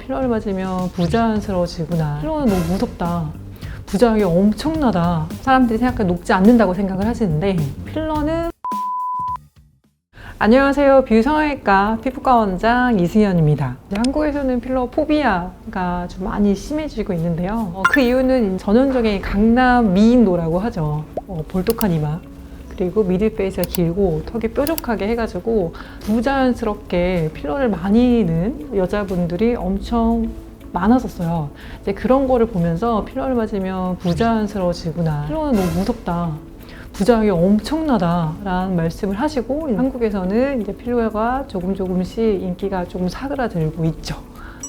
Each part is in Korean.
필러를 맞으면 부자연스러워지구나. 필러는 너무 무섭다. 부작용이 엄청나다. 사람들이 생각해 녹지 않는다고 생각을 하시는데 필러는 안녕하세요. 뷰성형외과 피부과 원장 이승현입니다. 한국에서는 필러 포비아가 좀 많이 심해지고 있는데요. 그 이유는 전형적인 강남 미인도라고 하죠. 볼독한 이마, 그리고 미들페이스가 길고 턱이 뾰족하게 해가지고 부자연스럽게 필러를 많이 넣은 여자분들이 엄청 많았었어요. 이제 그런 거를 보면서 필러를 맞으면 부자연스러워지구나. 필러는 너무 무섭다. 부작용이 엄청나다 라는 말씀을 하시고 한국에서는 이제 필러가 조금씩 인기가 조금 사그라들고 있죠.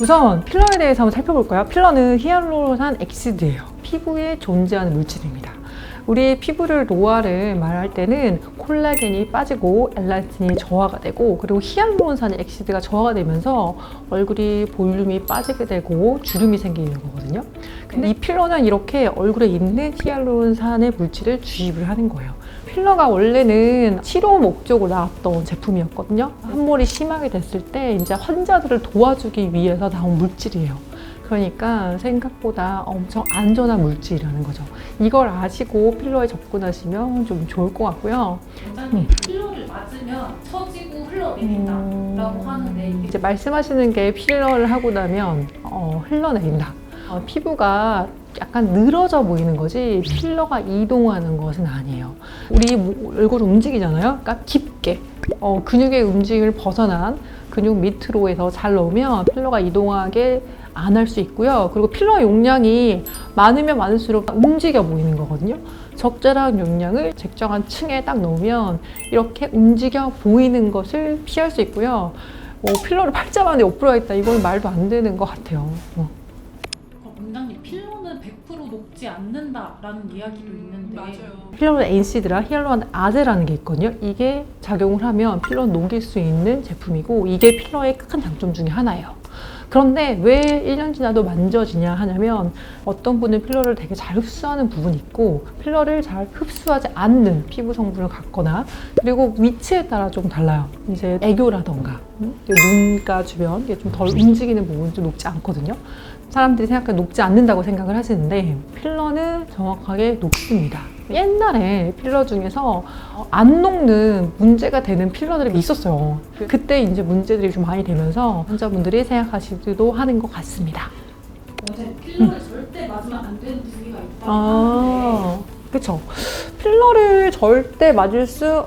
우선 필러에 대해서 한번 살펴볼까요? 필러는 히알루론산 엑시드예요. 피부에 존재하는 물질입니다. 우리 피부를 노화를 말할 때는 콜라겐이 빠지고 엘라스틴이 저하가 되고, 그리고 히알루론산 엑시드가 저하가 되면서 얼굴이 볼륨이 빠지게 되고 주름이 생기는 거거든요. 근데 이 필러는 이렇게 얼굴에 있는 히알루론산의 물질을 주입을 하는 거예요. 필러가 원래는 치료 목적으로 나왔던 제품이었거든요. 함몰이 심하게 됐을 때 이제 환자들을 도와주기 위해서 나온 물질이에요. 그러니까 생각보다 엄청 안전한 물질이라는 거죠. 이걸 아시고 필러에 접근하시면 좀 좋을 것 같고요. 원장님, 필러를 맞으면 처지고 흘러내린다라고 하는데 이제 말씀하시는 게 필러를 하고 나면 흘러내린다. 피부가 약간 늘어져 보이는 거지 필러가 이동하는 것은 아니에요. 우리 얼굴 움직이잖아요. 그러니까 깊게 근육의 움직임을 벗어난 근육 밑으로 해서 잘 넣으면 필러가 이동하게 안 할 수 있고요. 그리고 필러 용량이 많으면 많을수록 움직여 보이는 거거든요. 적절한 용량을 적정한 층에 딱 넣으면 이렇게 움직여 보이는 것을 피할 수 있고요. 필러를 팔자만에 옆으로 있다, 이건 말도 안 되는 것 같아요. 원장님, 필러는 100% 녹지 않는다라는 이야기도 있는데 맞아요. 필러는 NC드라, 히알루론 아제라는 게 있거든요. 이게 작용을 하면 필러 녹일 수 있는 제품이고, 이게 필러의 큰 장점 중에 하나예요. 그런데 왜 1년 지나도 만져지냐 하냐면, 어떤 분은 필러를 되게 잘 흡수하는 부분이 있고 필러를 잘 흡수하지 않는 피부 성분을 갖거나, 그리고 위치에 따라 좀 달라요. 이제 애교라던가 눈가 주변 이게 좀 덜 움직이는 부분은 좀 녹지 않거든요. 사람들이 생각해 녹지 않는다고 생각을 하시는데 필러는 정확하게 녹습니다. 옛날에 필러 중에서 안 녹는 문제가 되는 필러들이 있었어요. 그때 이제 문제들이 좀 많이 되면서 환자분들이 생각하시기도 하는 것 같습니다. 원장님, 필러를 절대 맞으면 안 되는 부위가 있다고 하는데 그쵸. 필러를 절대 맞을 수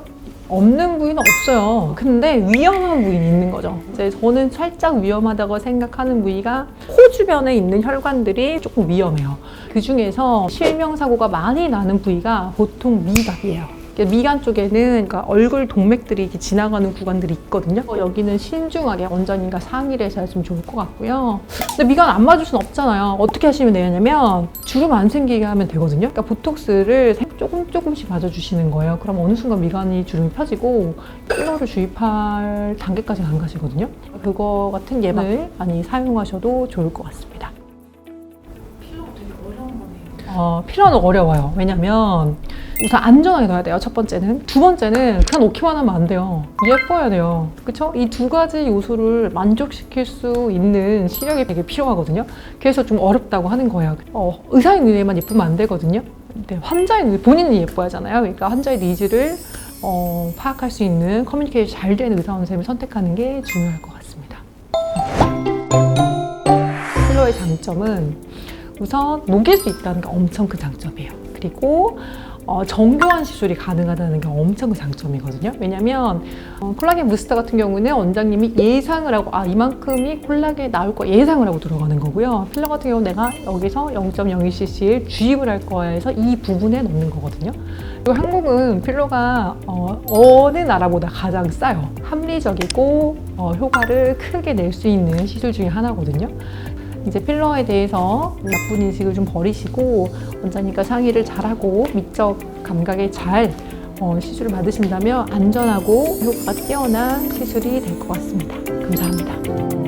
없는 부위는 없어요. 근데 위험한 부위는 있는 거죠. 이제 저는 살짝 위험하다고 생각하는 부위가 코 주변에 있는 혈관들이 조금 위험해요. 그 중에서 실명사고가 많이 나는 부위가 보통 미각이에요. 미간 쪽에는 그러니까 얼굴 동맥들이 이렇게 지나가는 구간들이 있거든요. 여기는 신중하게 원장님과 상의를 해서 하시면 좋을 것 같고요. 근데 미간 안 맞을 수는 없잖아요. 어떻게 하시면 되냐면 주름 안 생기게 하면 되거든요. 그러니까 보톡스를 조금씩 맞아주시는 거예요. 그럼 어느 순간 미간이 주름이 펴지고 필러를 주입할 단계까지 안 가시거든요. 그거 같은 예방을 많이 사용하셔도 좋을 것 같습니다. 필러가 되게 어려운 거네요. 필러는 어려워요. 왜냐면 우선 안전하게 넣어야 돼요. 첫 번째는. 두 번째는 그냥 놓기만 하면 안 돼요. 예뻐야 돼요. 그쵸? 이 두 가지 요소를 만족시킬 수 있는 시력이 되게 필요하거든요. 그래서 좀 어렵다고 하는 거예요. 의사의 눈에만 예쁘면 안 되거든요. 근데 환자의 눈에 본인이 예뻐야 하잖아요. 그러니까 환자의 니즈를 파악할 수 있는 커뮤니케이션 잘 되는 의사 선생님을 선택하는 게 중요할 것 같습니다. 필러의 장점은 우선 녹일 수 있다는 게 엄청 큰 장점이에요. 그리고 정교한 시술이 가능하다는 게 엄청 큰 장점이거든요. 왜냐면 콜라겐 부스터 같은 경우는 원장님이 예상을 하고 이만큼이 콜라겐이 나올 거 예상을 하고 들어가는 거고요. 필러 같은 경우는 내가 여기서 0.02cc를 주입을 할 거야 해서 이 부분에 넣는 거거든요. 그리고 한국은 필러가 어느 나라보다 가장 싸요. 합리적이고 효과를 크게 낼 수 있는 시술 중에 하나거든요. 이제 필러에 대해서 나쁜 인식을 좀 버리시고 원장님과 상의를 잘하고 미적 감각에 잘 시술을 받으신다면 안전하고 효과가 뛰어난 시술이 될 것 같습니다. 감사합니다.